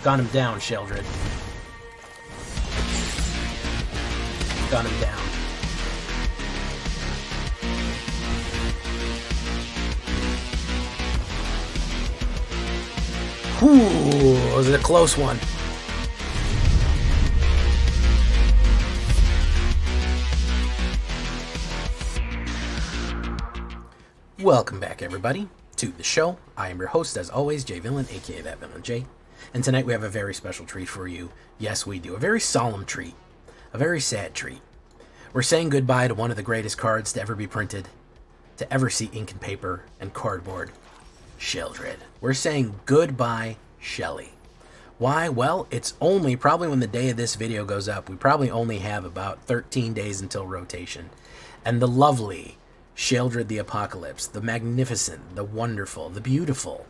Got him down, Sheldred. Got him down. Whew, was it a close one? Welcome back, everybody, to the show. I am your host, as always, Jay Villain, aka That Villain Jay. And tonight we have a very special treat for you. Yes, we do. A very solemn treat. A very sad treat. We're saying goodbye to one of the greatest cards to ever be printed, to ever see ink and paper and cardboard. Sheldred. We're saying goodbye, Shelly. Why? Well, it's only, probably when the day of this video goes up, we probably only have about 13 days until rotation. And the lovely Sheldred the Apocalypse, the magnificent, the wonderful, the beautiful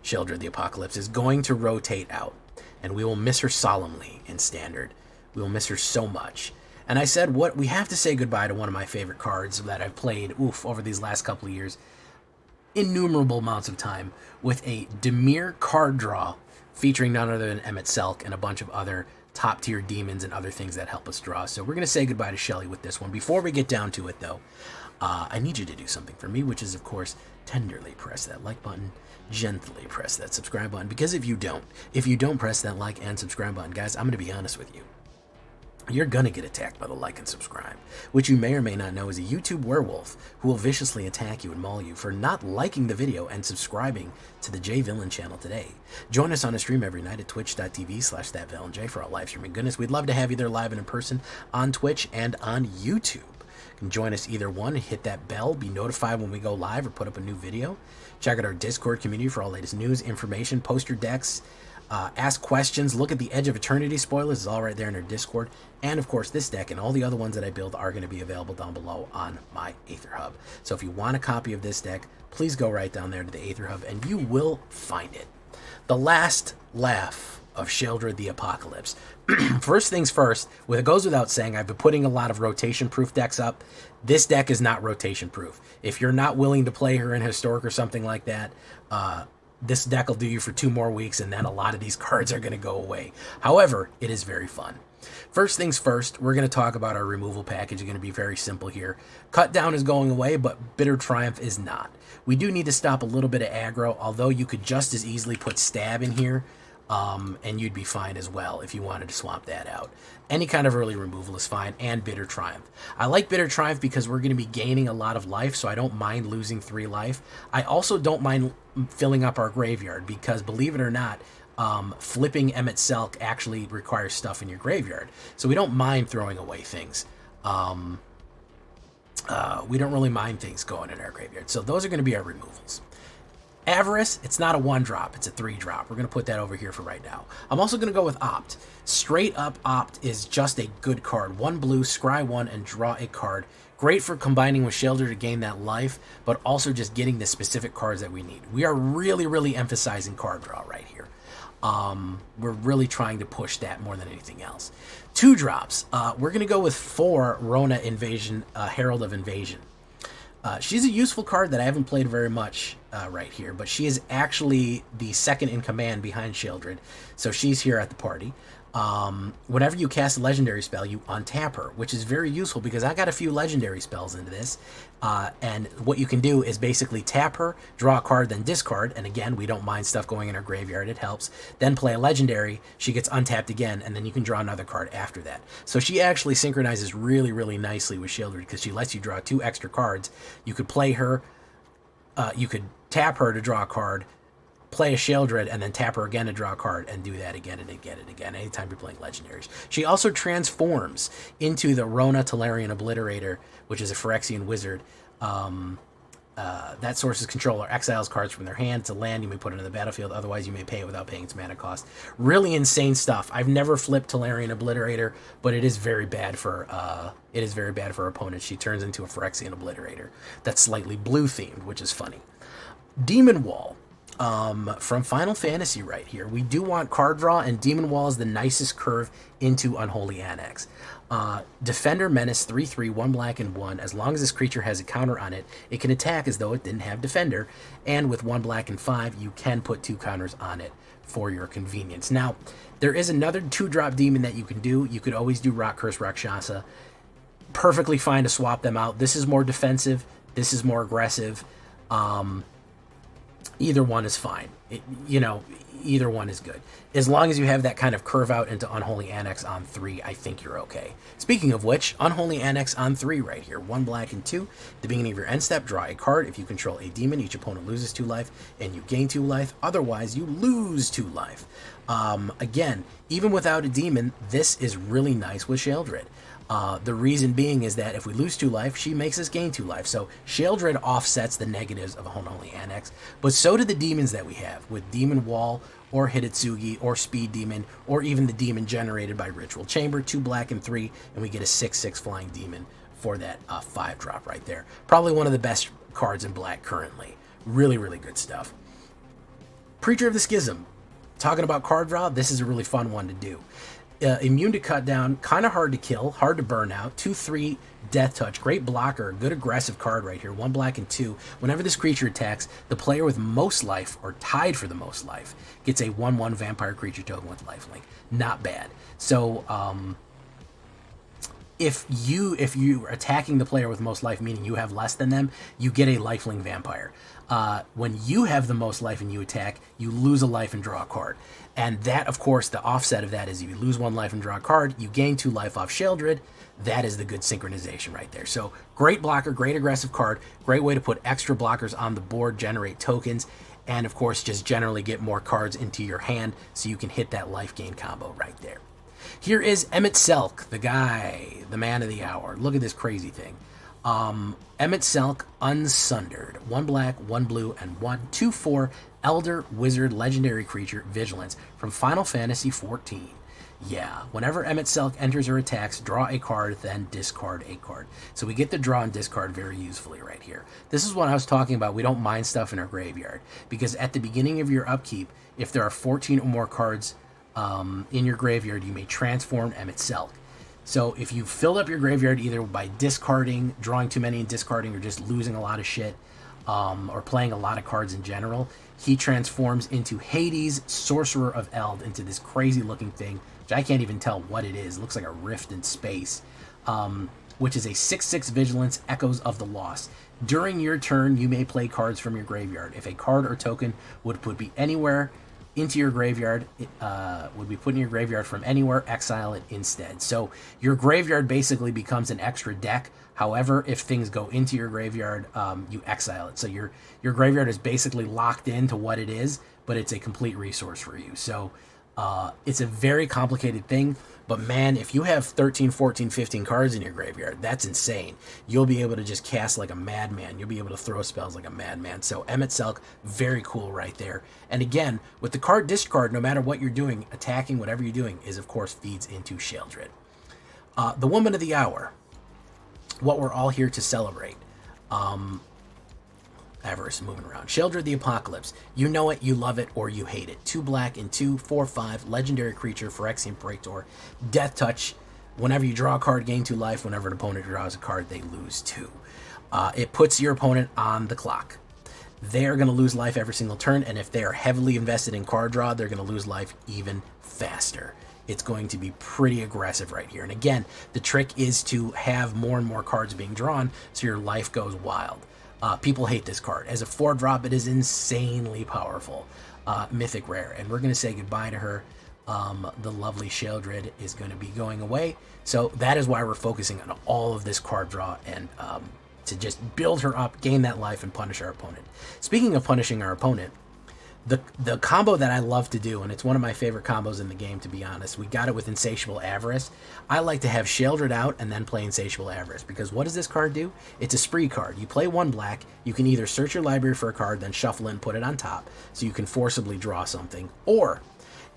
Sheldred the Apocalypse is going to rotate out. And we will miss her solemnly in Standard. We will miss her so much. And I said, what, we have to say goodbye to one of my favorite cards that I've played, over these last couple of years. Innumerable amounts of time, with a Dimir card draw featuring none other than EMET-SELCH and a bunch of other top tier demons and other things that help us draw. So we're going to say goodbye to Shelly with this one. Before we get down to it, though, I need you to do something for me, which is, of course, tenderly press that like button, gently press that subscribe button, because if you don't press that like and subscribe button, guys, I'm going to be honest with you. You're going to get attacked by the like and subscribe, which you may or may not know is a YouTube werewolf who will viciously attack you and maul you for not liking the video and subscribing to the J Villain channel today. Join us on a stream every night at twitch.tv/thatvillainej for our live streaming goodness. We'd love to have you there live and in person on Twitch and on YouTube. You can join us either one, hit that bell, be notified when we go live or put up a new video. Check out our Discord community for all latest news, information, post your decks, ask questions, look at the Edge of Eternity spoilers. It's all right there in our Discord. And, of course, this deck and all the other ones that I build are going to be available down below on my AetherHub. So if you want a copy of this deck, please go right down there to the AetherHub, and you will find it. The last laugh of Sheldred the Apocalypse. First things first, it goes without saying, I've been putting a lot of rotation-proof decks up. This deck is not rotation-proof. If you're not willing to play her in Historic or something like that, this deck will do you for 2 more weeks, and then a lot of these cards are going to go away. However, it is very fun. First things first, we're going to talk about our removal package. It's going to be very simple here. Cut Down is going away, but Bitter Triumph is not. We do need to stop a little bit of aggro, although you could just as easily put Stab in here, and you'd be fine as well if you wanted to swap that out. Any kind of early removal is fine, and Bitter Triumph. I like Bitter Triumph because we're going to be gaining a lot of life, so I don't mind losing 3 life. I also don't mind filling up our graveyard because, believe it or not, flipping EMET-SELCH actually requires stuff in your graveyard. So we don't mind throwing away things. We don't really mind things going in our graveyard. So those are going to be our removals. Avarice, it's not a 1-drop, it's a 3-drop. We're going to put that over here for right now. I'm also going to go with Opt. Straight up Opt is just a good card. 1 blue, scry 1, and draw a card. Great for combining with Sheldred to gain that life, but also just getting the specific cards that we need. We are really, really emphasizing card draw right here. We're really trying to push that more than anything else. 2 drops. We're going to go with 4 Rona Invasion, Herald of Invasion. She's a useful card that I haven't played very much right here, but she is actually the second in command behind Sheldred, so she's here at the party. Whenever you cast a legendary spell, you untap her, which is very useful because I got a few legendary spells into this. And what you can do is basically tap her, draw a card, then discard. And again, we don't mind stuff going in our graveyard. It helps. Then play a legendary. She gets untapped again, and then you can draw another card after that. So she actually synchronizes really, really nicely with Sheldred because she lets you draw 2 extra cards. You could play her. You could tap her to draw a card, play a Sheldred, and then tap her again to draw a card, and do that again and again and again anytime you're playing legendaries. She also transforms into the Rona Tolarian Obliterator, which is a Phyrexian wizard. That source's controller exiles cards from their hand. It's a land, you may put it in the battlefield, otherwise you may pay it without paying its mana cost. Really insane stuff. I've never flipped Tolarian Obliterator, but it is very bad for opponents. She turns into a Phyrexian Obliterator that's slightly blue themed, which is funny. Demon Wall. from Final Fantasy right here. We do want card draw, and Demon Wall is the nicest curve into Unholy Annex. Defender Menace 3/3, 1 black and 1. As long as this creature has a counter on it, it can attack as though it didn't have Defender. And with 1 black and 5, you can put 2 counters on it for your convenience. Now, there is another 2-drop demon that you can do. You could always do Rock Curse Rakshasa. Perfectly fine to swap them out. This is more defensive. This is more aggressive. Either one is fine. Either one is good. As long as you have that kind of curve out into Unholy Annex on 3, I think you're okay. Speaking of which, Unholy Annex on 3 right here. 1 black and 2. At the beginning of your end step, draw a card. If you control a demon, each opponent loses 2 life, and you gain 2 life. Otherwise, you lose 2 life. Again, even without a demon, this is really nice with Sheoldred. The reason being is that if we lose 2 life, she makes us gain 2 life. So Sheoldred offsets the negatives of Unholy Annex, but so do the demons that we have with Demon Wall or Hitotsugi or Speed Demon or even the demon generated by Ritual Chamber. 2 black and 3, and we get a 6/6 flying demon for that 5-drop right there. Probably one of the best cards in black currently. Really, really good stuff. Preacher of the Schism. Talking about card draw, this is a really fun one to do. Immune to cut down, kind of hard to kill, hard to burn out. 2/3 Death Touch, great blocker, good aggressive card right here. 1 black and 2. Whenever this creature attacks, the player with most life or tied for the most life gets a 1/1 vampire creature token with lifelink. Not bad. So if you're attacking the player with most life, meaning you have less than them, you get a lifelink vampire. When you have the most life and you attack, you lose a life and draw a card. And that, of course, the offset of that is if you lose 1 life and draw a card, you gain 2 life off Sheoldred. That is the good synchronization right there. So great blocker, great aggressive card, great way to put extra blockers on the board, generate tokens, and of course just generally get more cards into your hand so you can hit that life gain combo right there. Here is EMET-SELCH, the guy, the man of the hour. Look at this crazy thing. EMET-SELCH Unsundered. 1 black, 1 blue, and 1 2/4 Elder Wizard Legendary Creature Vigilance from Final Fantasy XIV. Yeah, whenever EMET-SELCH enters or attacks, draw a card, then discard a card. So we get the draw and discard very usefully right here. This is what I was talking about. We don't mind stuff in our graveyard, because at the beginning of your upkeep, if there are 14 or more cards in your graveyard, you may transform EMET-SELCH. So if you fill up your graveyard either by discarding, drawing too many and discarding, or just losing a lot of shit, or playing a lot of cards in general, he transforms into Hades, Sorcerer of Eld, into this crazy looking thing, which I can't even tell what it is. It looks like a rift in space, which is a 6/6 Vigilance, Echoes of the Lost. During your turn, you may play cards from your graveyard. If a card or token would be anywhere into your graveyard, would be put in your graveyard from anywhere, exile it instead. So your graveyard basically becomes an extra deck. However, if things go into your graveyard, you exile it. So your graveyard is basically locked into what it is, but it's a complete resource for you. So it's a very complicated thing, but man, if you have 13, 14, 15 cards in your graveyard, that's insane. You'll be able to just cast like a madman. You'll be able to throw spells like a madman. So EMET-SELCH, very cool right there. And again, with the card discard, no matter what you're doing, attacking, whatever you're doing, is of course feeds into Sheoldred. The Woman of the Hour, what we're all here to celebrate. Avarice moving around. Sheoldred the Apocalypse. You know it, you love it, or you hate it. 2 black and 2, 4/5, legendary creature, Phyrexian Praetor. Death Touch. Whenever you draw a card, gain 2 life. Whenever an opponent draws a card, they lose 2. It puts your opponent on the clock. They're going to lose life every single turn, and if they are heavily invested in card draw, they're going to lose life even faster. It's going to be pretty aggressive right here. And again, the trick is to have more and more cards being drawn so your life goes wild. People hate this card. As a 4-drop, it is insanely powerful. Mythic rare. And we're going to say goodbye to her. The lovely Sheoldred is going to be going away. So that is why we're focusing on all of this card draw and to just build her up, gain that life, and punish our opponent. Speaking of punishing our opponent, the combo that I love to do, and it's one of my favorite combos in the game, to be honest, we got it with Insatiable Avarice. I like to have Sheoldred out and then play Insatiable Avarice, because what does this card do? It's a spree card. You play 1 black, you can either search your library for a card, then shuffle it and put it on top, so you can forcibly draw something, or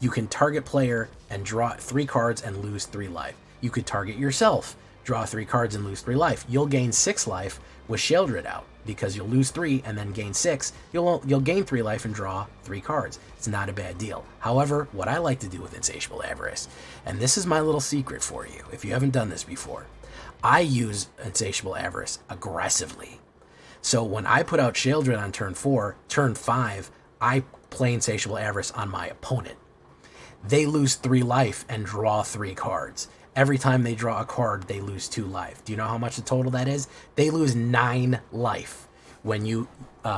you can target player and draw 3 cards and lose 3 life. You could target yourself, draw 3 cards and lose 3 life. You'll gain 6 life with Sheoldred out. because you'll lose 3 and then gain 6. You'll gain 3 life and draw 3 cards. It's not a bad deal. However, what I like to do with Insatiable Avarice, and this is my little secret for you if you haven't done this before, I use Insatiable Avarice aggressively. So when I put out Sheoldred on turn 4, turn 5, I play Insatiable Avarice on my opponent. They lose 3 life and draw 3 cards. Every time they draw a card, they lose 2 life. Do you know how much the total that is? They lose 9 life when you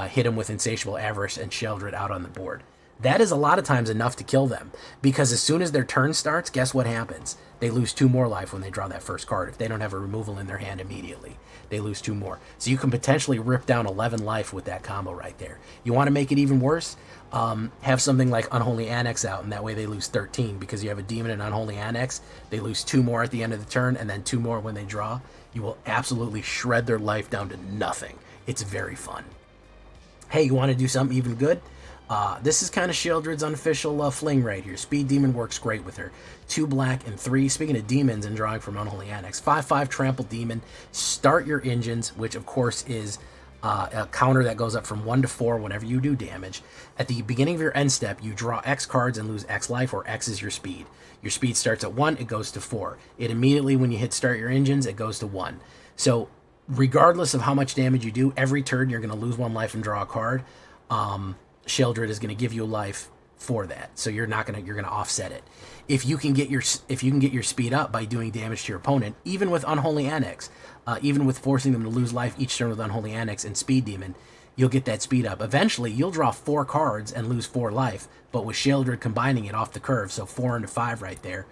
hit them with Insatiable Avarice and Sheoldred out on the board. That is a lot of times enough to kill them, because as soon as their turn starts, guess what happens? They lose 2 more life when they draw that first card. If they don't have a removal in their hand immediately, they lose 2 more. So you can potentially rip down 11 life with that combo right there. You want to make it even worse? Have something like Unholy Annex out, and that way they lose 13, because you have a demon and Unholy Annex. They lose 2 more at the end of the turn, and then 2 more when they draw. You will absolutely shred their life down to nothing. It's very fun. Hey, you want to do something even good? This is kind of Sheoldred's unofficial fling right here. Speed Demon works great with her. 2 black and 3. Speaking of demons and drawing from Unholy Annex, 5/5 Trample Demon. Start your engines, which of course is a counter that goes up from 1 to 4 whenever you do damage. At the beginning of your end step, you draw X cards and lose X life, or X is your speed. Your speed starts at 1, it goes to 4. It immediately, when you hit start your engines, it goes to 1. So regardless of how much damage you do, every turn you're going to lose 1 life and draw a card. Sheoldred is going to give you life for that, so you're going to offset it. If you can get your speed up by doing damage to your opponent, even with Unholy Annex, even with forcing them to lose life each turn with Unholy Annex and Speed Demon, you'll get that speed up. Eventually, you'll draw 4 cards and lose 4 life, but with Sheoldred combining it off the curve, so 4 into 5 right there,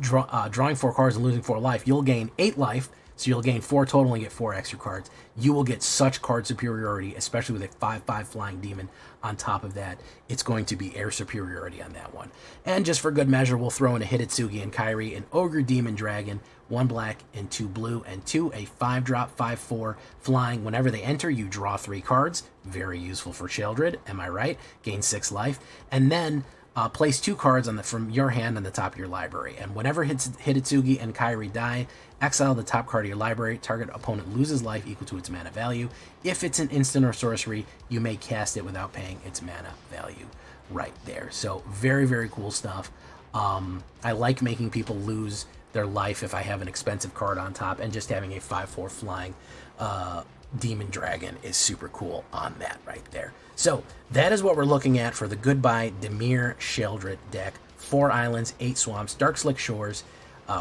drawing 4 cards and losing 4 life, you'll gain 8 life. So you'll gain 4 total and get 4 extra cards. You will get such card superiority, especially with a 5/5 flying demon on top of that. It's going to be air superiority on that one. And just for good measure, we'll throw in a Hitotsugi and Kairi, an Ogre Demon Dragon, 1 black and 2 blue, and 2 a 5-drop 5/4 flying. Whenever they enter, you draw 3 cards. Very useful for Sheoldred, am I right? Gain 6 life. And then place 2 cards from your hand on the top of your library. And whenever Hitotsugi and Kairi die, exile the top card of your library. Target opponent loses life equal to its mana value. If it's an instant or sorcery, you may cast it without paying its mana value right there. So very, very cool stuff. I like making people lose their life if I have an expensive card on top, and just having a 5/4 flying Demon Dragon is super cool on that right there. So that is what we're looking at for the Goodbye Dimir Sheoldred deck. 4 islands, 8 swamps, Dark Slick Shores,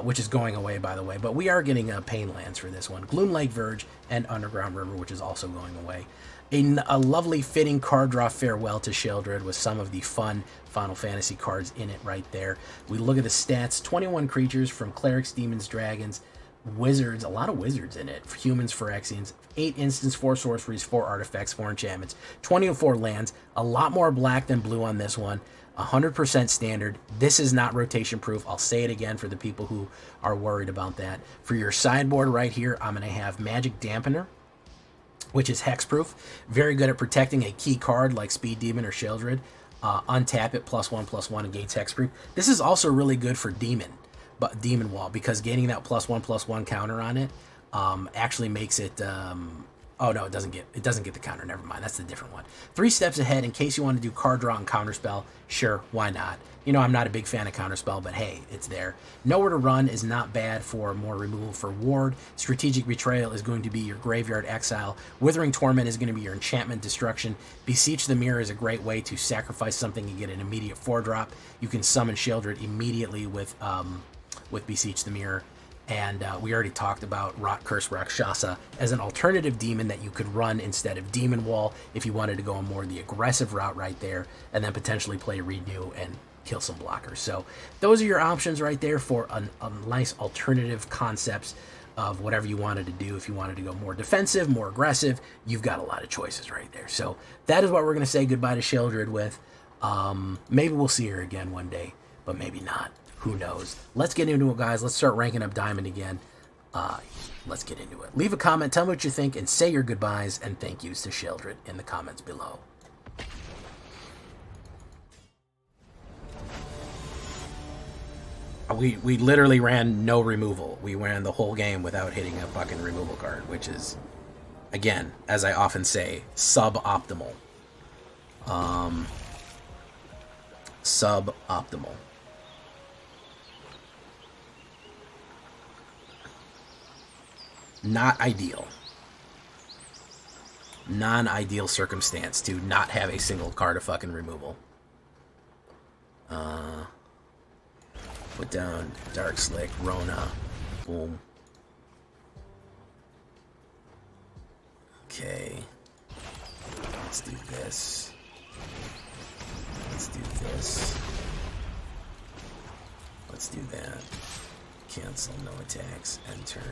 which is going away, by the way, but we are getting Pain Lands for this one. Gloom Lake Verge and Underground River, which is also going away. A lovely fitting card draw farewell to Sheoldred with some of the fun Final Fantasy cards in it right there. We look at the stats: 21 creatures from Clerics, Demons, Dragons, Wizards, a lot of wizards in it, humans, Phyrexians, 8 instants, 4 sorceries, 4 artifacts, 4 enchantments, 24 lands, a lot more black than blue on this one, 100% standard. This is not rotation proof. I'll say it again for the people who are worried about that. For your sideboard right here, I'm going to have Magic Dampener, which is hexproof, very good at protecting a key card like Speed Demon or Sheoldred. Untap it, +1/+1 and gains hexproof. This is also really good for Demon Wall, because gaining that +1/+1 counter on it actually makes it oh no, it doesn't get the counter, never mind, that's the different one. 3 steps ahead in case you want to do card draw and counterspell. Sure, why not? You know, I'm not a big fan of counterspell, but hey, it's there. Nowhere to Run is not bad for more removal for Ward. Strategic Betrayal is going to be your graveyard exile. Withering Torment is going to be your enchantment destruction. Beseech the Mirror is a great way to sacrifice something and get an immediate 4-drop. You can summon Sheoldred immediately with Beseech the Mirror. And we already talked about Rot Curse Rakshasa as an alternative demon that you could run instead of Demon Wall if you wanted to go on more the aggressive route right there, and then potentially play Renew and kill some blockers. So those are your options right there for a nice alternative concepts of whatever you wanted to do. If you wanted to go more defensive, more aggressive, you've got a lot of choices right there. So that is what we're going to say goodbye to Sheoldred with. Maybe we'll see her again one day, but maybe not. Who knows? Let's get into it, guys. Let's start ranking up Diamond again. Let's get into it. Leave a comment, tell me what you think, and say your goodbyes and thank yous to Sheoldred in the comments below. We literally ran no removal. We ran the whole game without hitting a fucking removal card, which is Again, as I often say, suboptimal. Suboptimal. Not ideal. Non-ideal circumstance to not have a single card of fucking removal. Put down Dark Slick, Rona. Boom. Okay. Let's do this. Let's do this. Let's do that. Cancel, no attacks, end turn.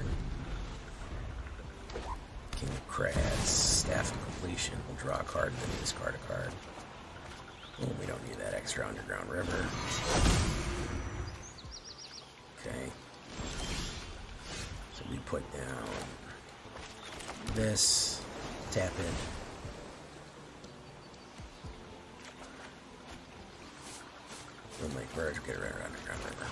King of Crads, Staff of Completion. We'll draw a card and then discard a card. Oh, we don't need that extra Underground River. Okay. So we put down this, tap it. We'll make Verge, get rid of Underground River.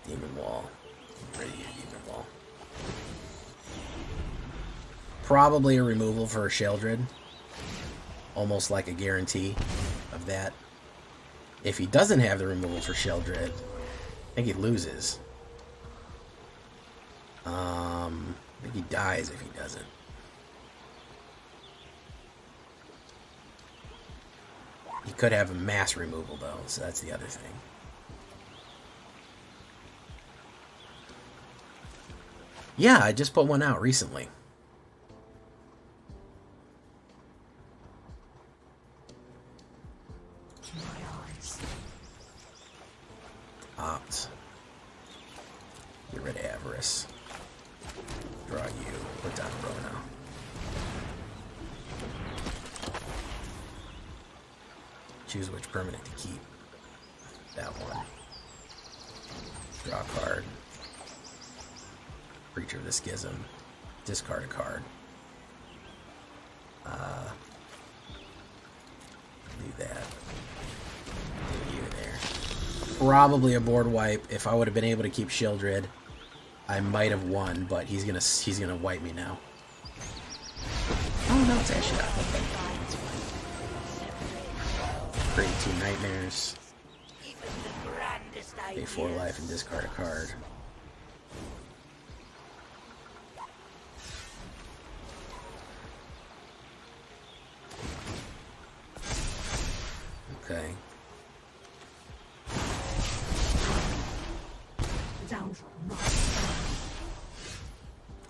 Demon Wall. Ready to Demon Wall. Probably a removal for a Sheldred. Almost like a guarantee of that. If he doesn't have the removal for Sheldred, I think he loses. I think he dies if he doesn't. He could have a mass removal though, so that's the other thing. Yeah, I just put one out recently. Opt. Get rid of Avarice. Draw you. Put down Rona. Choose which permanent to keep. That one. Draw a card. Breacher of the Schism. Discard a card. Do that. Do you there. Probably a board wipe. If I would have been able to keep Sheldred, I might have won, but he's gonna wipe me now. Oh no, it's Ash out. Okay. That's fine. Create 2 nightmares. Pay 4 life and discard a card. Okay.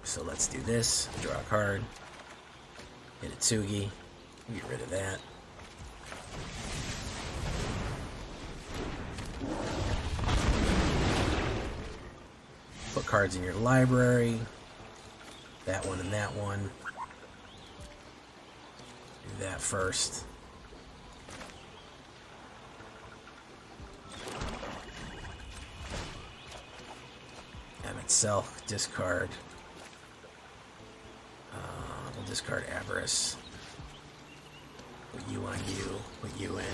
So let's do this. Draw a card. Hit a Tsugi. Get rid of that. Put cards in your library. That one and that one. Do that first. EMET-SELCH, discard. We'll discard Avarice. Put you on you. Put you in.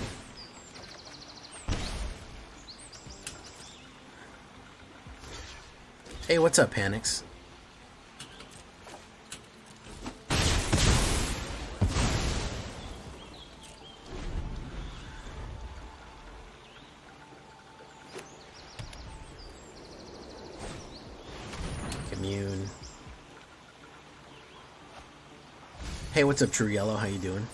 Hey, what's up, Panics? Commune. Hey, what's up, True Yellow? How you doing?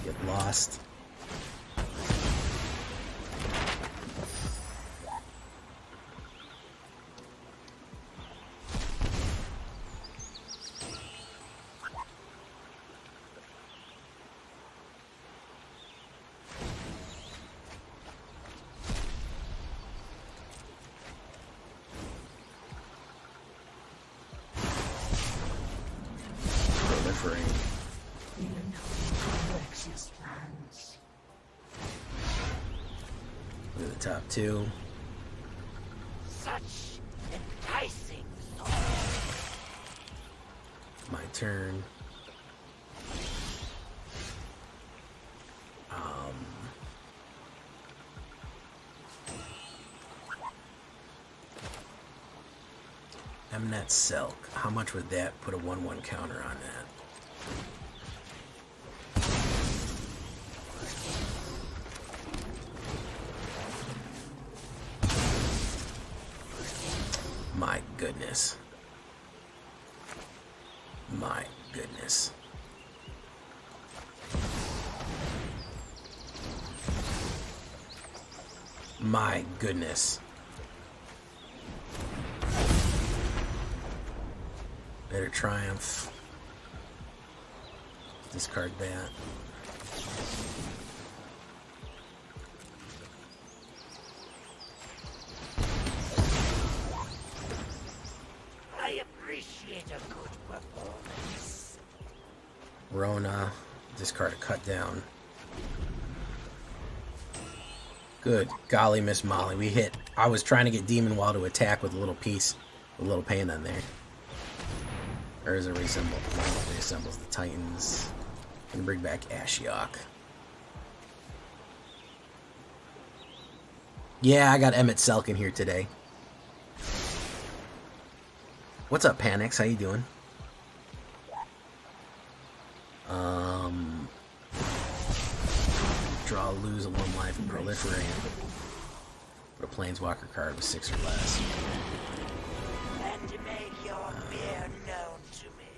Get lost. Look at the top 2. Such enticing thought. My turn. EMET-SELCH. How much would that put a 1/1 counter on that? My goodness. My goodness. My goodness. Better Triumph. Discard that. I appreciate a good performance. Rona. Discard a cut down. Good golly, Miss Molly. We hit. I was trying to get Demon Wall to attack with a little piece, a little pain on there. Urza reassembles the Titans. And bring back Ashiok. Yeah, I got EMET-SELCH in here today. What's up, Panix? How you doing? Draw, lose a 1 life, and proliferate. Put a Planeswalker card with 6 or less. And make your fear known to me.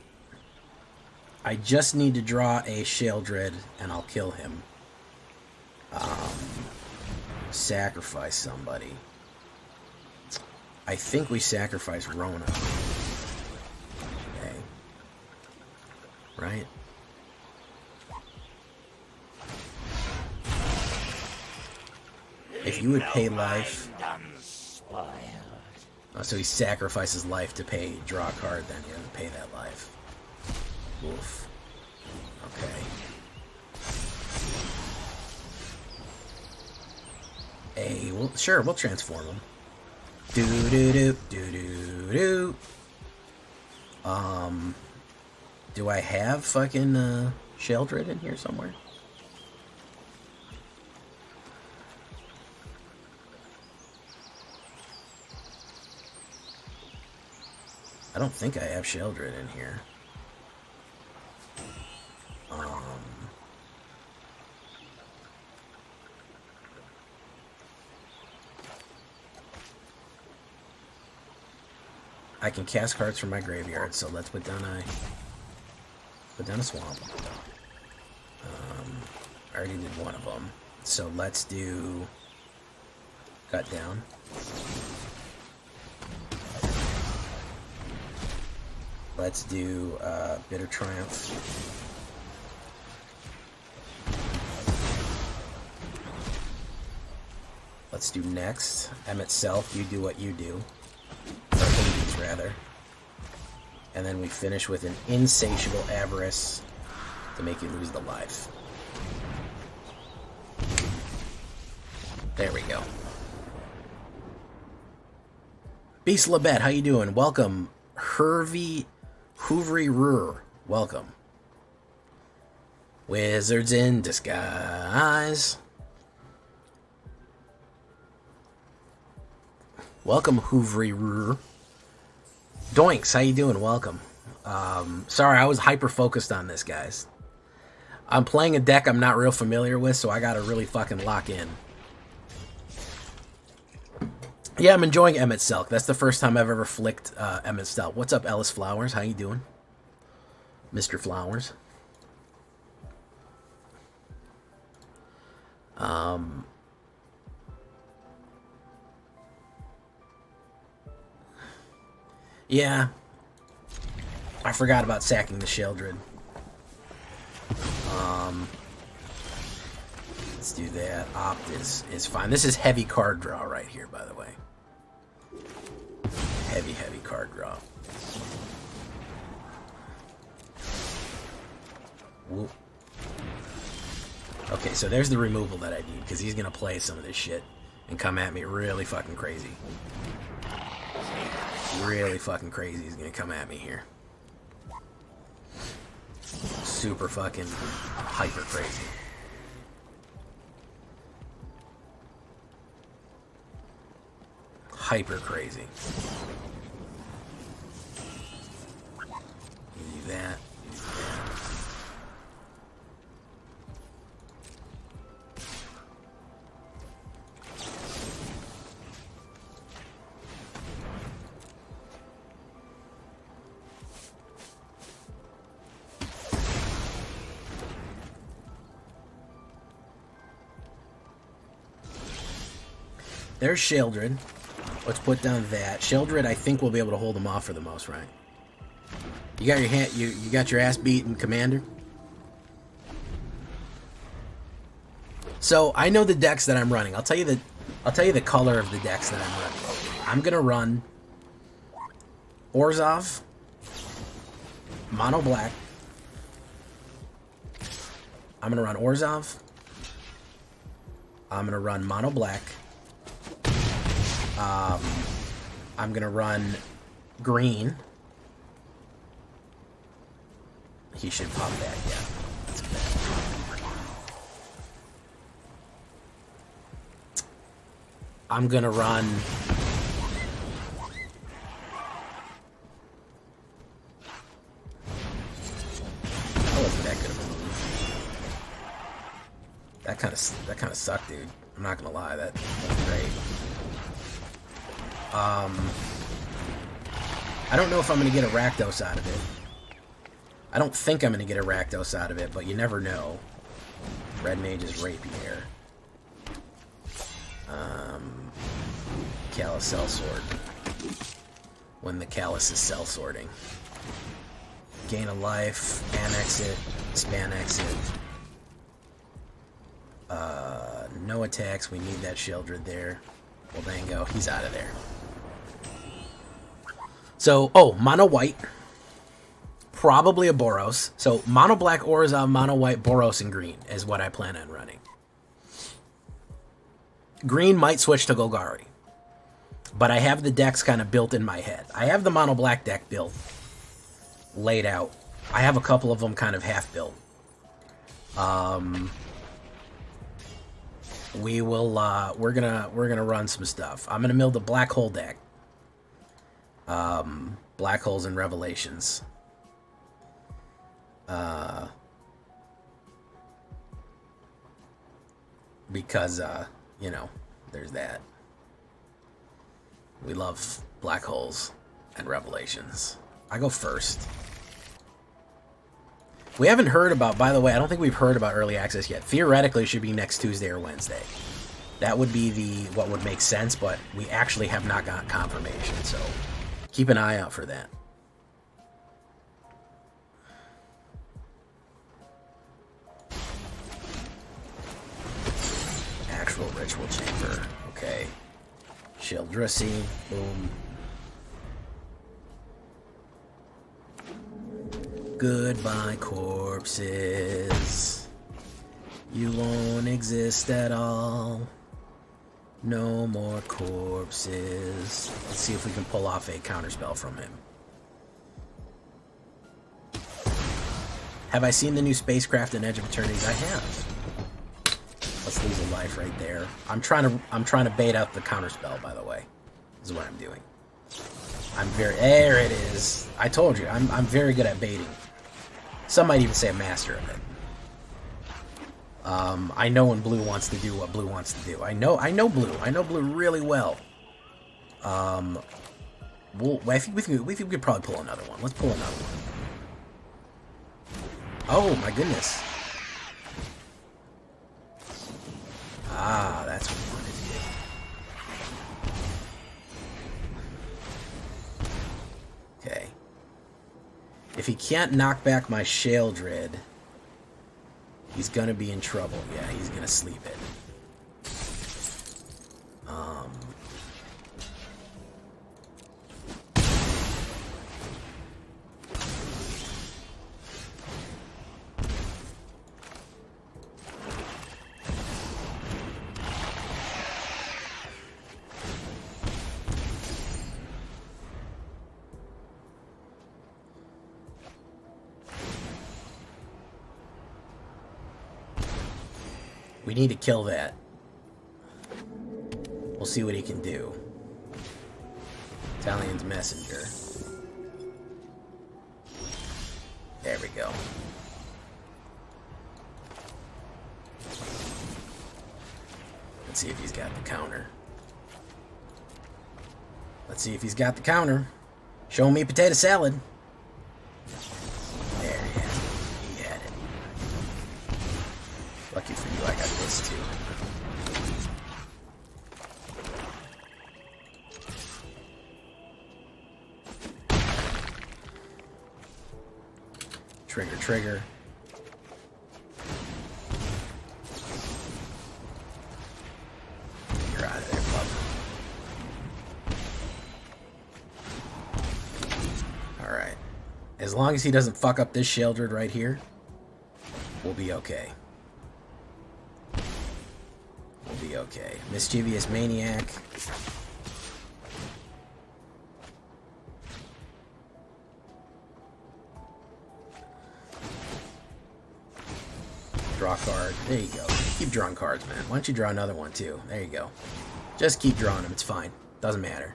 I just need to draw a Sheoldred, and I'll kill him. Sacrifice somebody. I think we sacrifice Rona. Okay. Right? If you would pay life... Oh, so he sacrifices life to draw a card, then you're going to pay that life. Oof. Okay. Well, sure, we'll transform him. Do-do-do, do-do-do. Do I have fucking, Sheoldred in here somewhere? I don't think I have Sheoldred in here. I can cast cards from my graveyard, so let's put down a swamp. I already did one of them, so let's do cut down. Let's do Bitter Triumph. Let's do next. EMET-SELCH, you do what you do. Or Hades, rather. And then we finish with an Insatiable Avarice to make you lose the life. There we go. Beast Labette, how you doing? Welcome. Hervey Hoovery Ruhr, welcome. Wizards in Disguise. Welcome, Hoovery Ruhr. Doinks, how you doing? Welcome. Sorry, I was hyper-focused on this, guys. I'm playing a deck I'm not real familiar with, so I gotta really fucking lock in. Yeah, I'm enjoying EMET-SELCH. That's the first time I've ever flicked EMET-SELCH. What's up, Ellis Flowers? How you doing? Mr. Flowers. Yeah. I forgot about sacking the Sheoldred. Let's do that. Opt is fine. This is heavy card draw right here, by the way. Heavy card draw. Whoop. Okay, so there's the removal that I need, because he's going to play some of this shit and come at me really fucking crazy. Really fucking crazy he's going to come at me here. Super fucking hyper crazy. Hyper crazy. that. There's Sheldred. Let's put down that. Sheldred, I think we'll be able to hold him off for the most, right? You got your hand, you got your ass beat in Commander? So I know the decks that I'm running. I'll tell you the color of the decks that I'm running. I'm gonna run Orzhov, Mono Black. I'm gonna run Orzhov. I'm gonna run Mono Black. I'm gonna run green. He should pop that, yeah. That's good. I'm gonna run that wasn't that good of a move. That kind of sucked, dude. I'm not gonna lie, that was great. I don't know if I'm going to get a Rakdos out of it. I don't think I'm going to get a Rakdos out of it, but you never know. Red Mage's Rapier. Callus Sellsword. When the Callus is Sellswording. Gain a life, annex it, span-ex it. No attacks, we need that Sheldred there. Well, Dango, he's out of there. So, mono white. Probably a Boros. So, mono black Orzhov, mono white, Boros, and green is what I plan on running. Green might switch to Golgari. But I have the decks kind of built in my head. I have the mono black deck built, laid out. I have a couple of them kind of half built. We're gonna run some stuff. I'm gonna mill the black hole deck. Black holes and revelations. Because you know, there's that. We love black holes and revelations. I go first. We haven't heard about, by the way, I don't think we've heard about early access yet. Theoretically, it should be next Tuesday or Wednesday. That would be what would make sense, but we actually have not got confirmation, so keep an eye out for that. Actual ritual chamber, okay. Sheldrissy, boom. Goodbye, corpses. You won't exist at all. No more corpses. Let's see if we can pull off a counterspell from him. Have I seen the new spacecraft in Edge of Eternities? I have. Let's lose a life right there. I'm trying to bait out the counterspell, by the way. This is what I'm doing. There it is. I told you, I'm very good at baiting. Some might even say a master of it. I know when blue wants to do what blue wants to do. I know blue. I know blue really well. I think we could probably pull another one. Let's pull another one. Oh my goodness. Ah, that's what we wanted to do. Okay. If he can't knock back my Sheldred, he's gonna be in trouble. Yeah, he's gonna sleep it. We need to kill that. We'll see what he can do. Italian's messenger. Let's see if he's got the counter. Let's see if he's got the counter. Show me potato salad. There he had it. He had it. Lucky for you, I got this too. Trigger, trigger. You're out of there, bub. Alright. As long as he doesn't fuck up this Sheoldred right here, we'll be okay. We'll be okay. Mischievous Maniac. Draw a card. There you go. Keep drawing cards, man. Why don't you draw another one, too? There you go. Just keep drawing them. It's fine. Doesn't matter.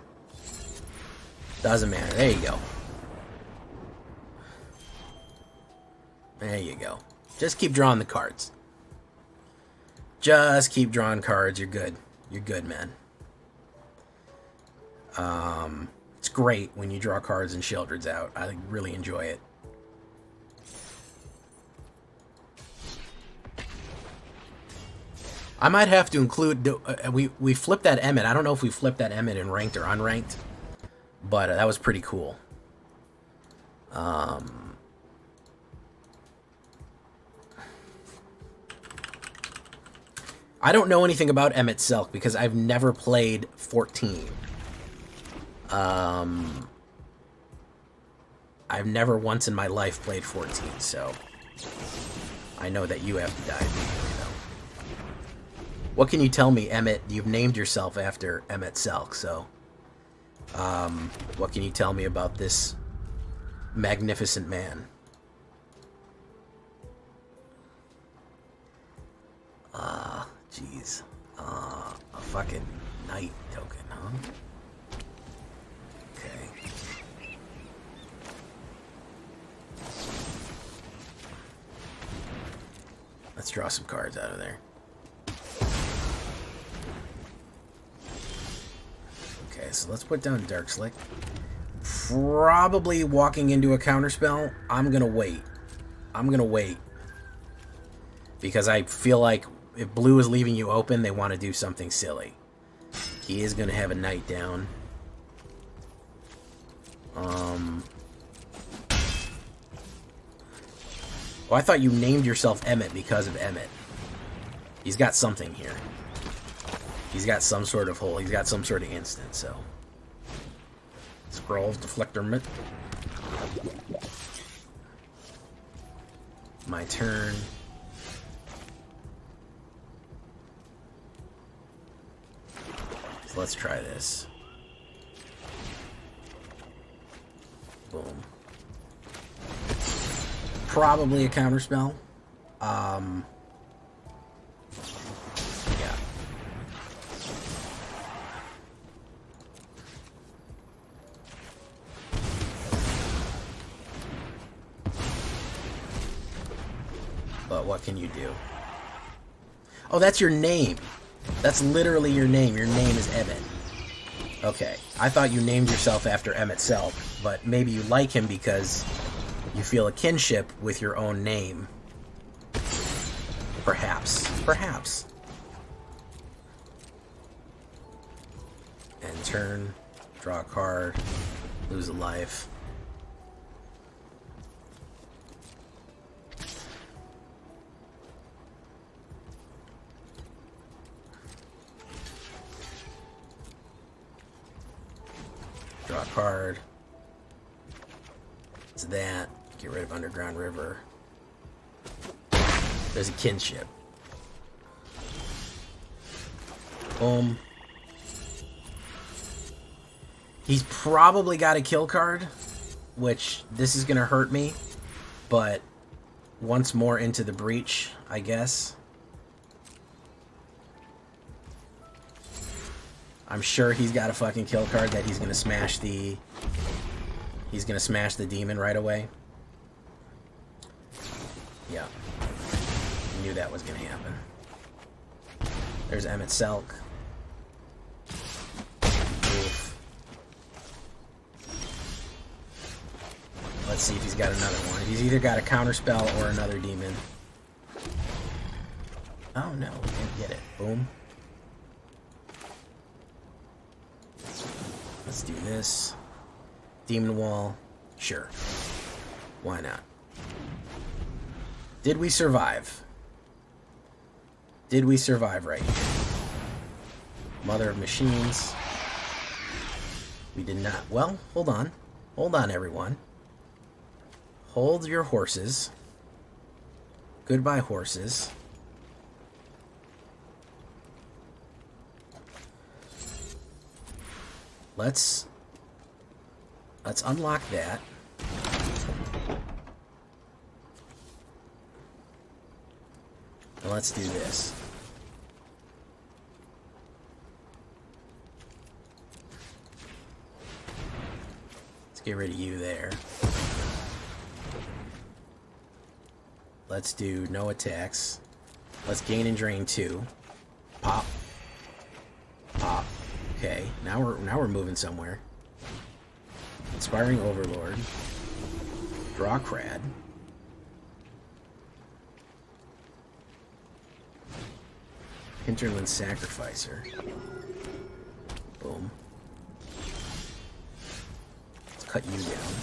Doesn't matter. There you go. There you go. Just keep drawing the cards. Just keep drawing cards. You're good. You're good, man. It's great when you draw cards and Sheoldred's out. I really enjoy it. I might have to include... we flipped that Emmet. I don't know if we flipped that Emmet in ranked or unranked. But that was pretty cool. I don't know anything about EMET-SELCH because I've never played 14. I've never once in my life played 14, so... I know that you have to dive deeper, you know. What can you tell me, Emmet? You've named yourself after EMET-SELCH, so... what can you tell me about this magnificent man? Jeez. A fucking knight token, huh? Okay. Let's draw some cards out of there. Okay, so let's put down Dark Slick. Probably walking into a counterspell. I'm gonna wait. I'm gonna wait. Because I feel like if blue is leaving you open, they want to do something silly. He is gonna have a knight down. Oh, I thought you named yourself Emmet because of Emmet. He's got something here. He's got some sort of hole. He's got some sort of instant, so. Scrolls, Deflector Mitt. My turn. So let's try this. Boom. Probably a counterspell. Yeah. But what can you do? Oh, that's your name. That's literally your name. Your name is Emmet. Okay. I thought you named yourself after EMET-SELCH, but maybe you like him because you feel a kinship with your own name. Perhaps. Perhaps. End turn. Draw a card. Lose a life. Draw a card. It's that. Get rid of Underground River. There's a kinship. Boom. He's probably got a kill card, which this is going to hurt me, but once more into the breach, I guess. I'm sure he's got a fucking kill card that he's going to smash the... He's going to smash the demon right away. Yeah. I knew that was going to happen. There's EMET-SELCH. Oof. Let's see if he's got another one. He's either got a counterspell or another demon. Oh no, we didn't get it. Boom. Let's do this. Demon wall. Sure. Why not? Did we survive? Did we survive right here? Mother of Machines. We did not. Well, hold on. Hold on, everyone. Hold your horses. Goodbye, horses. Let's unlock that. And let's do this. Let's get rid of you there. Let's do no attacks. Let's gain and drain 2. Pop. Pop. Okay, now we're moving somewhere. Inspiring Overlord. Draw Crad. Hinterland Sacrificer. Boom. Let's cut you down.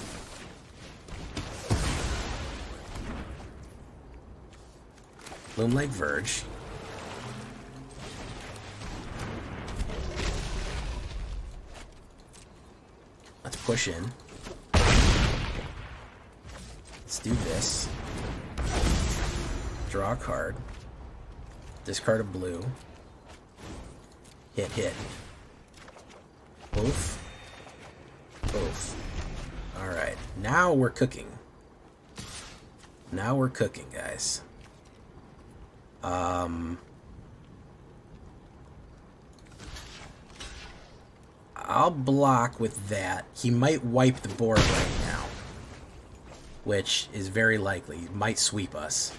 Loomlight Verge. Let's push in. Let's do this. Draw a card. Discard a blue. Hit, hit. Oof. Oof. Alright, now we're cooking. Now we're cooking, guys. I'll block with that. He might wipe the board right now, which is very likely. He might sweep us.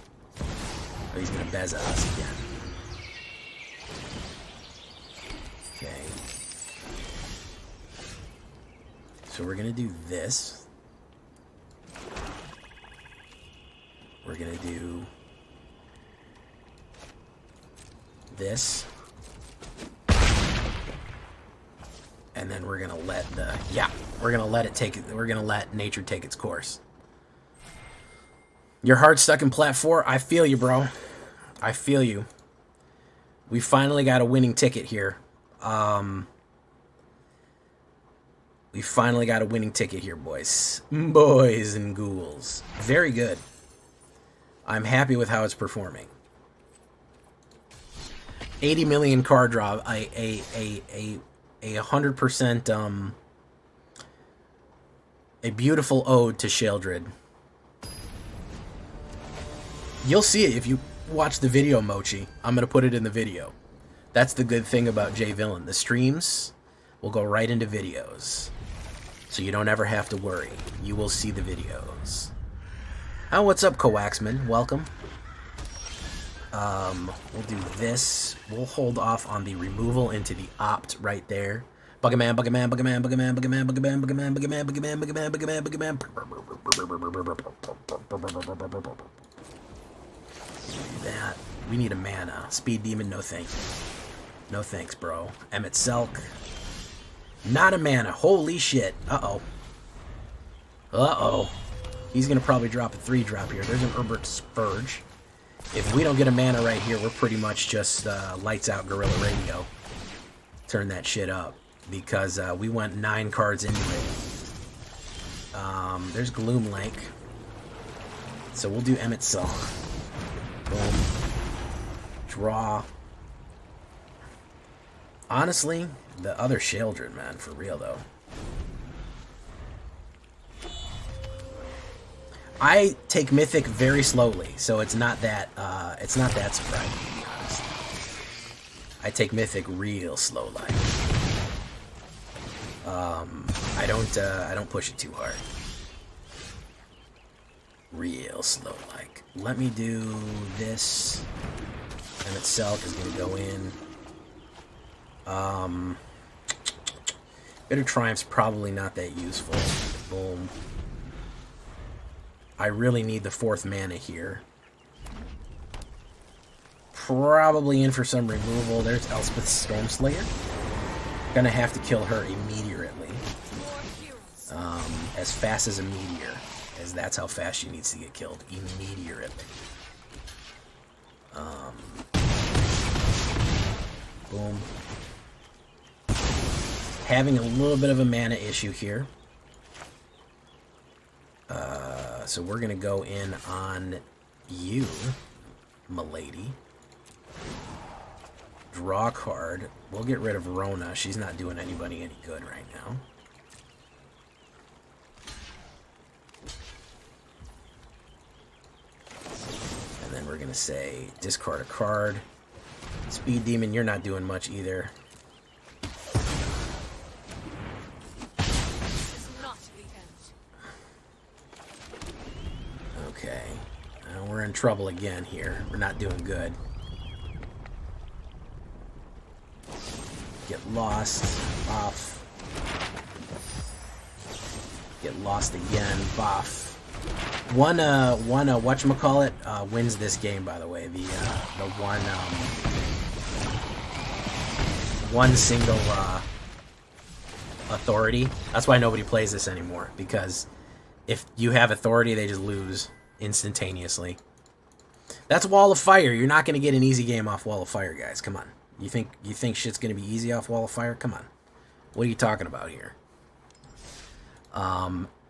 Or he's going to Beza us again. Okay. So we're going to do this. We're going to do this. And then we're gonna let nature take its course. Your heart's stuck in plat 4. I feel you, bro. I feel you. We finally got a winning ticket here. We finally got a winning ticket here, boys. Boys and ghouls. Very good. I'm happy with how it's performing. 80 million card draw. A 100% a beautiful ode to Sheldred. You'll see it if you watch the video, Mochi. I'm gonna put it in the video. That's the good thing about J Villain. The streams will go right into videos, so you don't ever have to worry. You will see the videos. Oh, what's up, Coaxman? Welcome. We'll do this. We'll hold off on the removal into the opt right there. Buggerman, Buggerman, Buggerman, Buggerman, Buggerman, Buggerman, Buggerman, Buggerman, Buggerman, Buggerman, Buggerman, Buggerman. That. We need a mana. Speed Demon, no thank you. No thanks, bro. EMET-SELCH. Not a mana. Holy shit. Uh-oh. Uh-oh. He's gonna probably drop a 3-drop here. There's an Herbert Spurge. If we don't get a mana right here, we're pretty much just lights out Guerrilla Radio. Turn that shit up. Because we went 9 cards into it. There's Gloomlink. So we'll do EMET-SELCH. Boom. Draw. Honestly, the other Sheldred, man, for real though. I take Mythic very slowly, so it's not that surprising, to be honest. I take Mythic real slow like. I don't push it too hard. Real slow like. Let me do this. EMET-SELCH is gonna go in. Bitter Triumph's probably not that useful. Boom. I really need the 4th mana here. Probably in for some removal. There's Elspeth's Stormslayer. Gonna have to kill her immediately. As fast as a meteor. As that's how fast she needs to get killed. Immediately. Boom. Having a little bit of a mana issue here. So we're going to go in on you, milady. Draw a card. We'll get rid of Rona. She's not doing anybody any good right now. And then we're going to say, discard a card. Speed Demon, you're not doing much either. Okay. We're in trouble again here. We're not doing good. Get lost. Off. Get lost again. Buff. One whatchamacallit, wins this game, by the way. The one single authority. That's why nobody plays this anymore, because if you have authority, they just lose instantaneously. That's Wall of Fire. You're not going to get an easy game off Wall of Fire, guys. Come on. You think shit's going to be easy off Wall of Fire? Come on. What are you talking about here?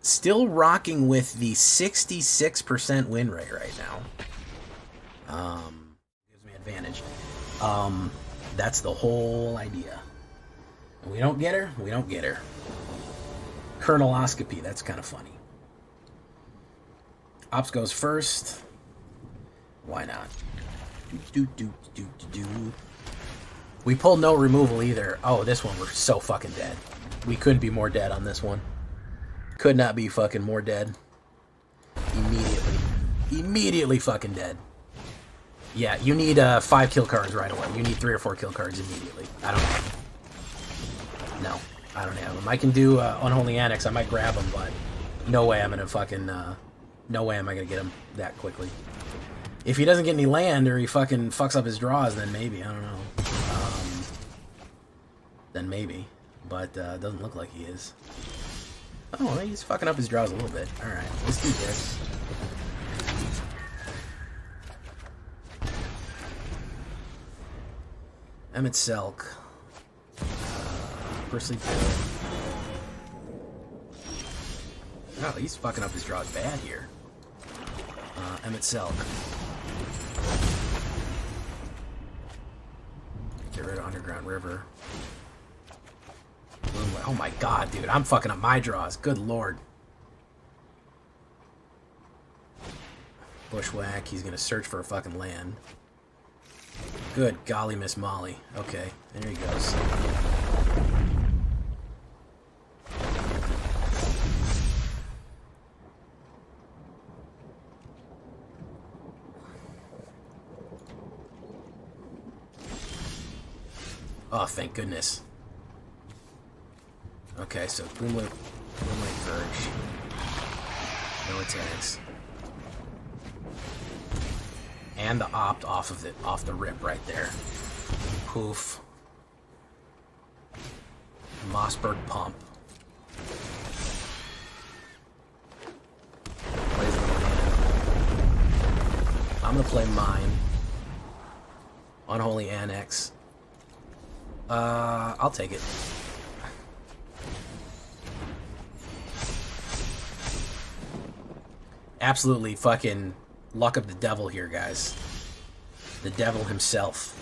Still rocking with the 66% win rate right now. Gives me advantage. That's the whole idea. We don't get her. We don't get her. Coloneloscopy. That's kind of funny. Ops goes first. Why not? We pulled no removal either. Oh, this one we're so fucking dead. We couldn't be more dead on this one. Could not be fucking more dead. Immediately fucking dead. Yeah, you need 5 kill cards right away. You need 3 or 4 kill cards immediately. I don't have them. No, I don't have them. I can do Unholy Annex. I might grab them, but no way I'm gonna fucking... no way am I gonna get him that quickly. If he doesn't get any land or he fucking fucks up his draws, then maybe. I don't know. Then maybe. But it doesn't look like he is. Oh, he's fucking up his draws a little bit. Alright, let's do this. EMET-SELCH. Bristly Bill. Oh, he's fucking up his draws bad here. EMET-SELCH. Get rid of Underground River. Oh my god, dude. I'm fucking up my draws. Good lord. Bushwhack. He's gonna search for a fucking land. Good golly, Miss Molly. Okay, there he goes. Oh, thank goodness. Okay, so Boomlight Verge. No attacks. And the opt off the rip right there. Poof. Mossberg Pump. I'm gonna play mine. Unholy Annex. I'll take it. Absolutely fucking luck of the devil here, guys. The devil himself.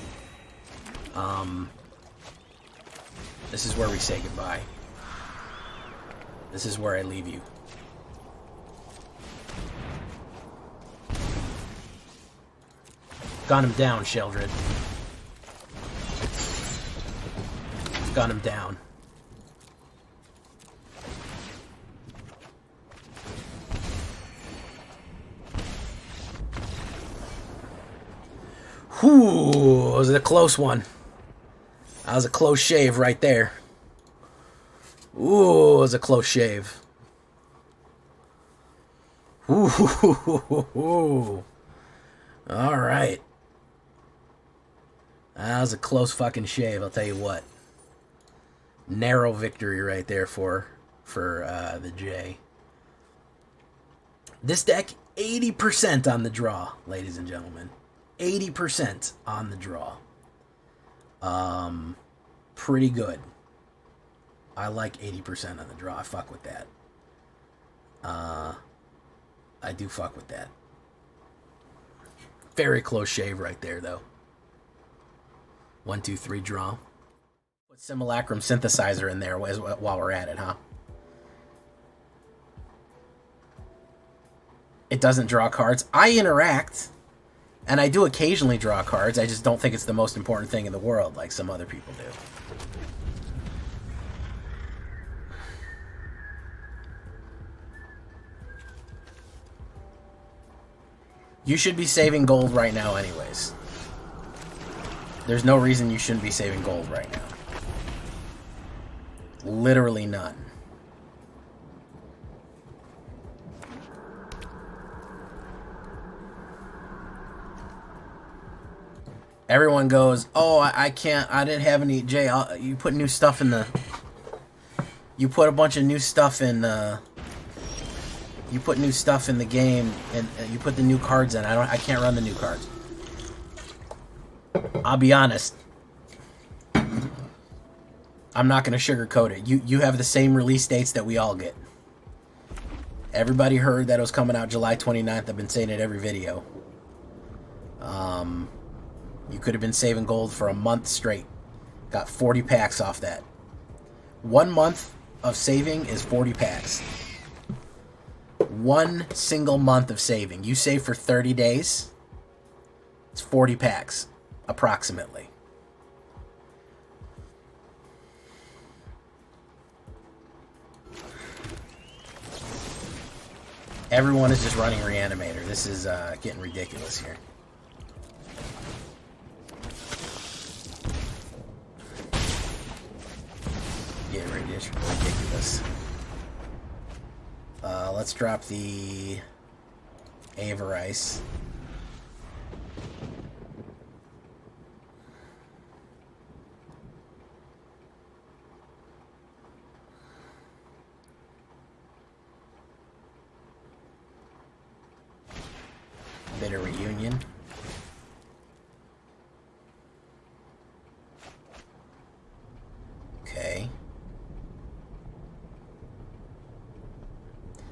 This is where we say goodbye. This is where I leave you. Gun him down, Sheldred. Gun him down. Whew, was it a close one? That was a close shave right there. Ooh, it was a close shave. Ooh. All right. That was a close fucking shave, I'll tell you what. Narrow victory right there for the J. This deck, 80% on the draw, ladies and gentlemen. 80% on the draw. Pretty good. I like 80% on the draw. I fuck with that. I do fuck with that. Very close shave right there, though. 1, 2, 3 draw. Put Simulacrum Synthesizer in there while we're at it, huh? It doesn't draw cards. I interact, and I do occasionally draw cards. I just don't think it's the most important thing in the world like some other people do. You should be saving gold right now anyways. There's no reason you shouldn't be saving gold right now. Literally none. Everyone goes, oh, I can't, I didn't have any, Jay, you put new stuff in the, you put a bunch of new stuff in, you put new stuff in the game, and you put the new cards in. I can't run the new cards. I'll be honest. I'm not going to sugarcoat it. You have the same release dates that we all get. Everybody heard that it was coming out July 29th. I've been saying it every video. You could have been saving gold for a month straight. Got 40 packs off that. 1 month of saving is 40 packs. 1 single month of saving. You save for 30 days, it's 40 packs, approximately. Everyone is just running Reanimator. This is getting ridiculous here. Getting ridiculous. Let's drop the Averice. Bit of Reunion. Okay.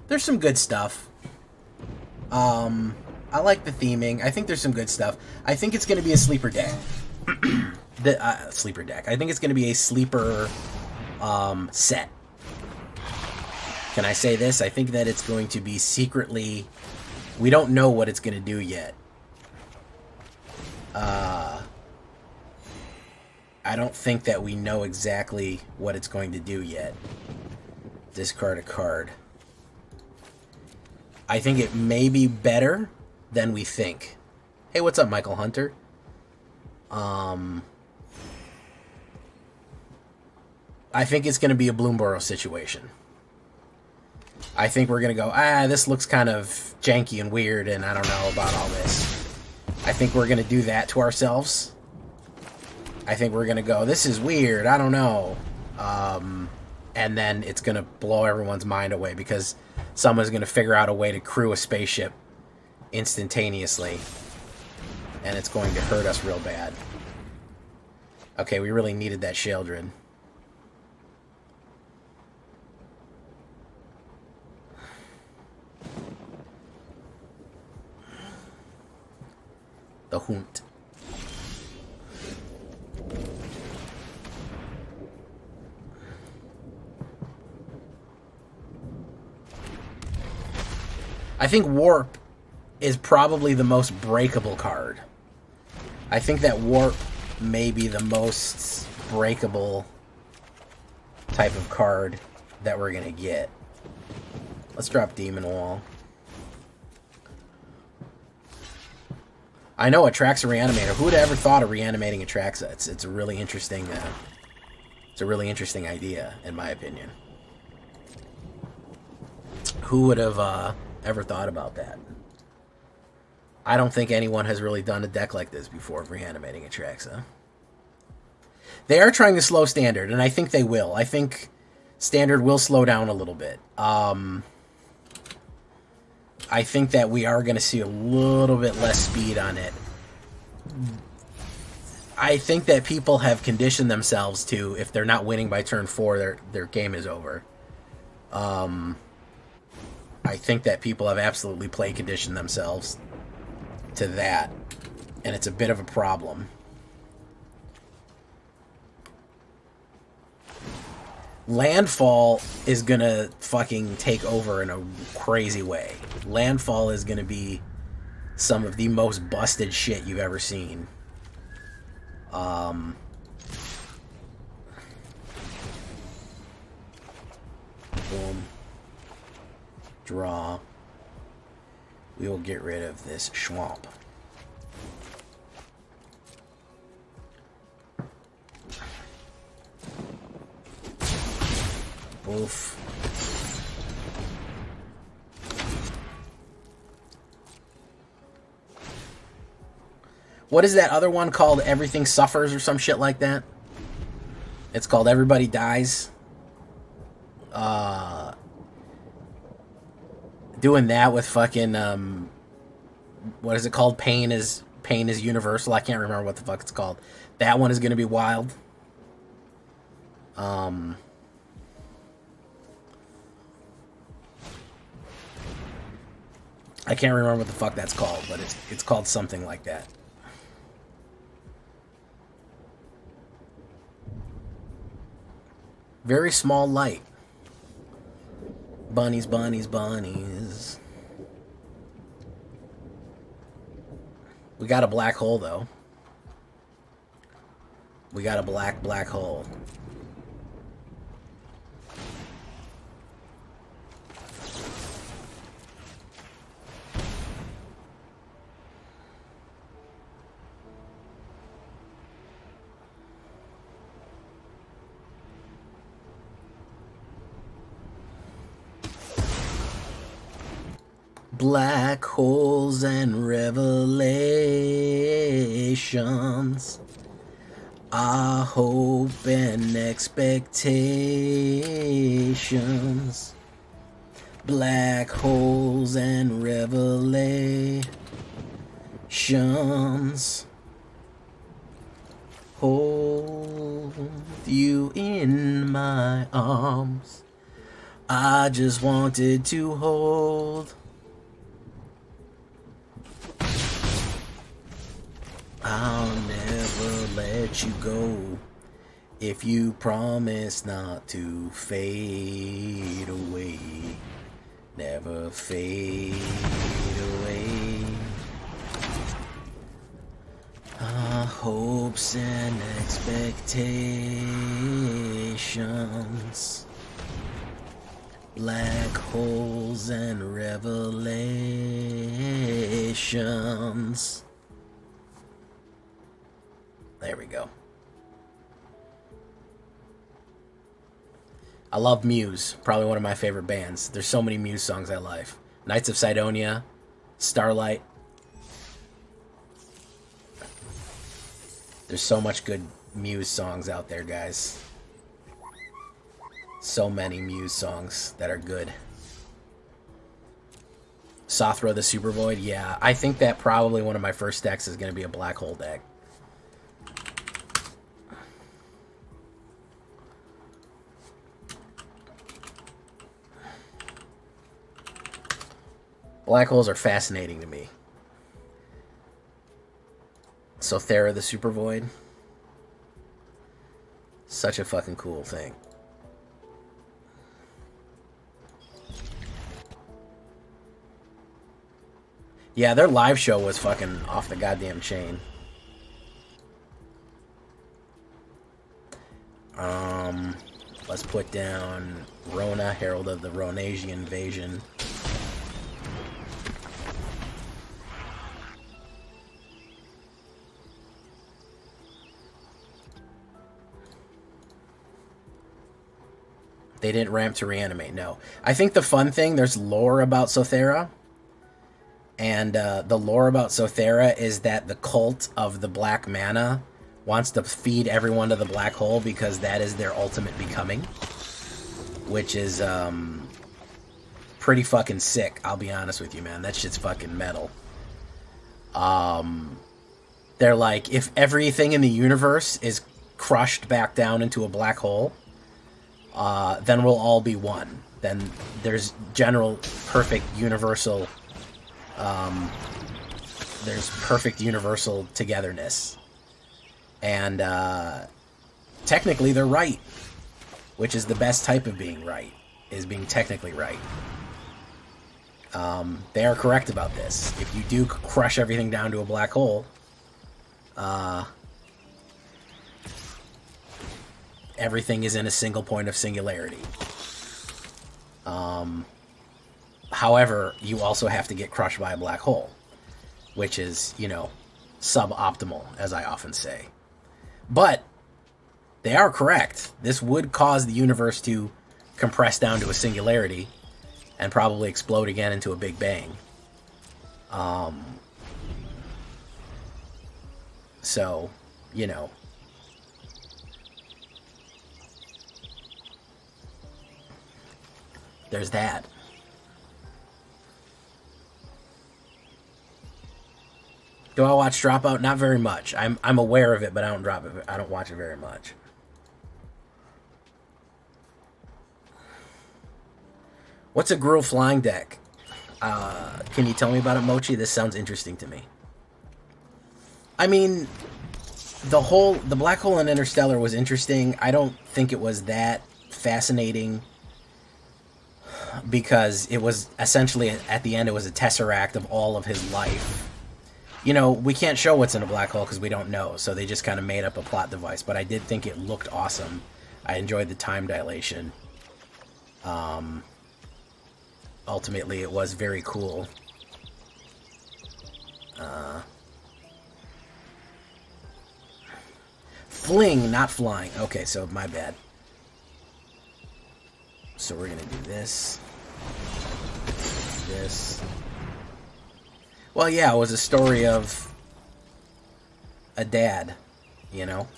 There's some good stuff. I like the theming. I think there's some good stuff. I think it's going to be a sleeper deck. Sleeper deck. I think it's going to be a sleeper set. Can I say this? I think that it's going to be secretly... We don't know what it's going to do yet. I don't think that we know exactly what it's going to do yet. Discard a card. I think it may be better than we think. Hey, what's up, Michael Hunter? I think it's going to be a Bloomborough situation. I think we're going to go, this looks kind of janky and weird, and I don't know about all this. I think we're going to do that to ourselves. I think we're going to go, this is weird, I don't know. And then it's going to blow everyone's mind away because someone's going to figure out a way to crew a spaceship instantaneously. And it's going to hurt us real bad. Okay, we really needed that Sheldred. The Hunt. I think Warp is probably the most breakable card. I think that Warp may be the most breakable type of card that we're going to get. Let's drop Demon Wall. I know Atraxa Reanimator. Who would have ever thought of reanimating Atraxa? It's a really interesting idea, in my opinion. Who would have ever thought about that? I don't think anyone has really done a deck like this before of reanimating Atraxa. They are trying to slow Standard, and I think they will. I think Standard will slow down a little bit. I think that we are going to see a little bit less speed on it. I think that people have conditioned themselves to, if they're not winning by turn 4, their game is over. I think that people have absolutely play conditioned themselves to that, and it's a bit of a problem. Landfall is gonna fucking take over in a crazy way. Landfall is gonna be some of the most busted shit you've ever seen. Boom. Draw. We will get rid of this swamp. Oof. What is that other one called? Everything Suffers or some shit like that? It's called Everybody Dies. Doing that with fucking, what is it called? Pain is Universal. I can't remember what the fuck it's called. That one is going to be wild. I can't remember what the fuck that's called, but it's called something like that. Very small light. Bunnies, bunnies, bunnies. We got a black hole, though. We got a black hole. Black holes and revelations, our hope and expectations. Black holes and revelations, hold you in my arms. I just wanted to hold. I'll never let you go if you promise not to fade away. Never fade away. Our hopes and expectations. Black holes and revelations. There we go. I love Muse. Probably one of my favorite bands. There's so many Muse songs I love. Knights of Sidonia, Starlight. There's so much good Muse songs out there, guys. So many Muse songs that are good. Sothra the Super Void. Yeah, I think that probably one of my first decks is going to be a Black Hole deck. Black holes are fascinating to me. Sothera the Super Void. Such a fucking cool thing. Yeah, their live show was fucking off the goddamn chain. Let's put down Rona, Herald of the Ronasian Invasion. They didn't ramp to reanimate, no. I think the fun thing, there's lore about Sothera. And the lore about Sothera is that the cult of the black mana wants to feed everyone to the black hole because that is their ultimate becoming. Which is pretty fucking sick, I'll be honest with you, man. That shit's fucking metal. They're like, if everything in the universe is crushed back down into a black hole, then we'll all be one. Then there's general perfect universal there's perfect universal togetherness. And technically they're right, which is the best type of being right, is being technically right. They are correct about this. If you do crush everything down to a black hole, everything is in a single point of singularity. However, you also have to get crushed by a black hole, which is, you know, suboptimal, as I often say. But they are correct. This would cause the universe to compress down to a singularity and probably explode again into a big bang. So, you know. There's that. Do I watch Dropout? Not very much. I'm aware of it, but I don't drop it. I don't watch it very much. What's a Gruul flying deck? Can you tell me about it, Mochi? This sounds interesting to me. I mean, the black hole in Interstellar was interesting. I don't think it was that fascinating because it was essentially, at the end, it was a tesseract of all of his life. You know, we can't show what's in a black hole because we don't know, so they just kind of made up a plot device. But I did think it looked awesome. I enjoyed the time dilation. Ultimately, it was very cool. Fling, not flying. Okay, so my bad. So we're going to do this. This. Well, yeah, it was a story of a dad, you know?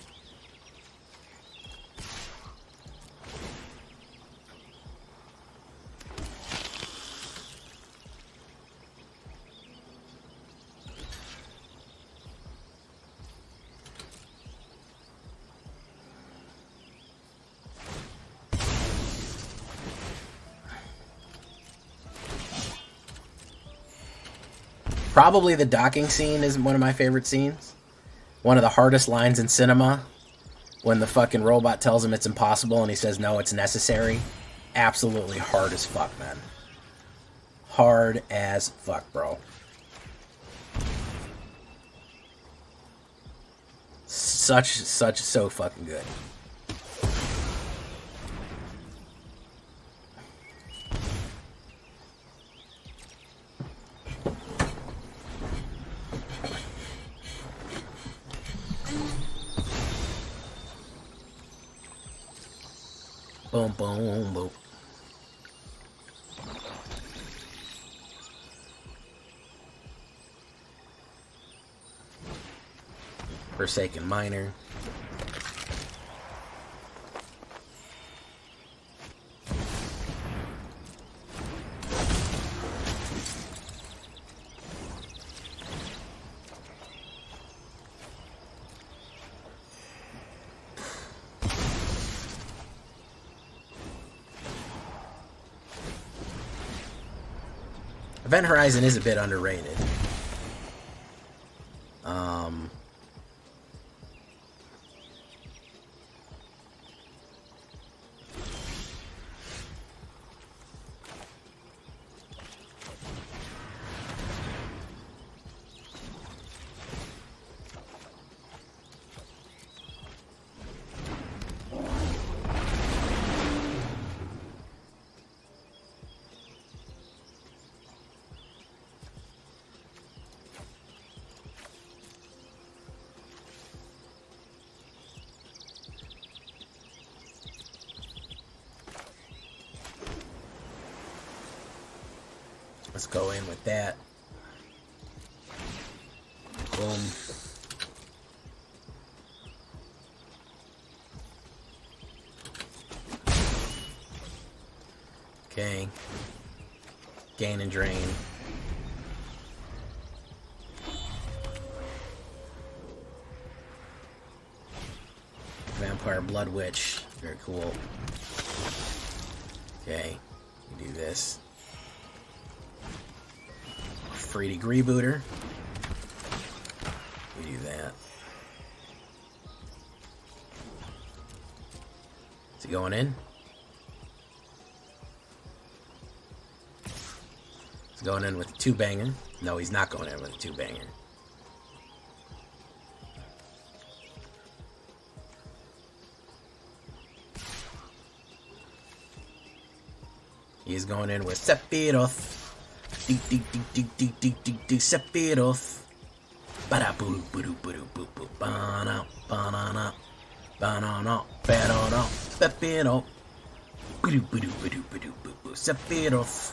Probably the docking scene is one of my favorite scenes. One of the hardest lines in cinema. When the fucking robot tells him it's impossible and he says, no, it's necessary. Absolutely hard as fuck, man. Hard as fuck, bro. So fucking good. Boom, boom, boom. Forsaken Miner. Event Horizon is a bit underrated. Let's go in with that. Boom. Okay. Gain and drain. Vampire Blood Witch. Very cool. Okay. We do this. Free Degree Booter. We do that. Is he going in? He's going in with a 2-banger. No, he's not going in with a 2-banger. He's going in with Sephiroth. Sephiroth. Ba-da boo boo boo boo boo ba-na ba-na-na ba-na-na ba-na-na Sephiroth. Boo boo boo boo boo boo boo Sephiroth.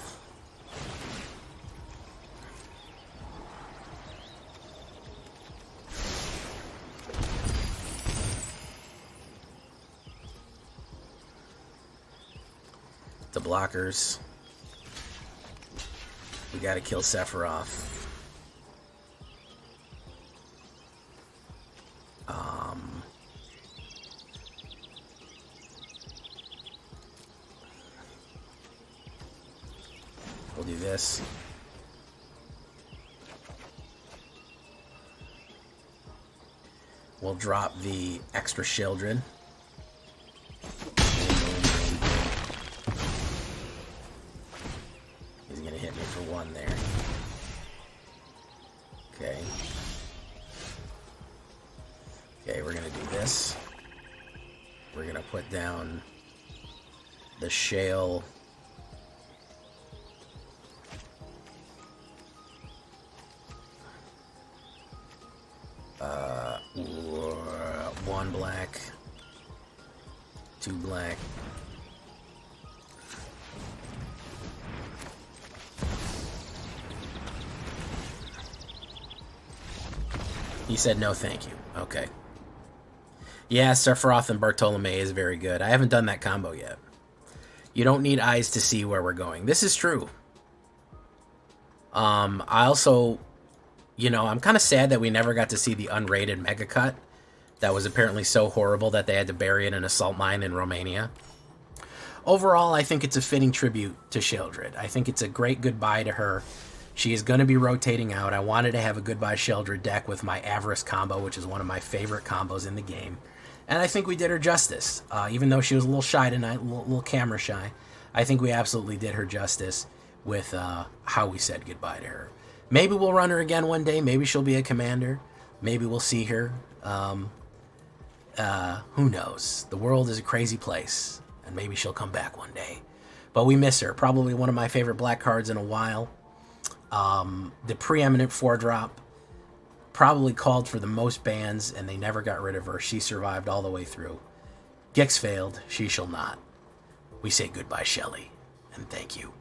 The blockers. We gotta kill Sephiroth. We'll do this. We'll drop the extra Shieldred. He's gonna hit me for 1 there. Okay. Okay, we're gonna do this. We're gonna put down the Shale. One black, 2 black. He said no thank you. Okay. Yeah, Sephiroth and Bartolome is very good. I haven't done that combo yet. You don't need eyes to see where we're going. This is true. I also, you know, I'm kind of sad that we never got to see the unrated Mega Cut. That was apparently so horrible that they had to bury it in a salt mine in Romania. Overall, I think it's a fitting tribute to Shieldred. I think it's a great goodbye to her. She is going to be rotating out. I wanted to have a goodbye Shieldred deck with my Avarice combo, which is one of my favorite combos in the game. And I think we did her justice. Even though she was a little shy tonight, a little camera shy, I think we absolutely did her justice with how we said goodbye to her. Maybe we'll run her again one day. Maybe she'll be a commander. Maybe we'll see her. Who knows? The world is a crazy place, and maybe she'll come back one day. But we miss her. Probably one of my favorite black cards in a while. The preeminent 4-drop. Probably called for the most bans, and they never got rid of her. She survived all the way through. Gix failed. She shall not. We say goodbye, Shelly, and thank you.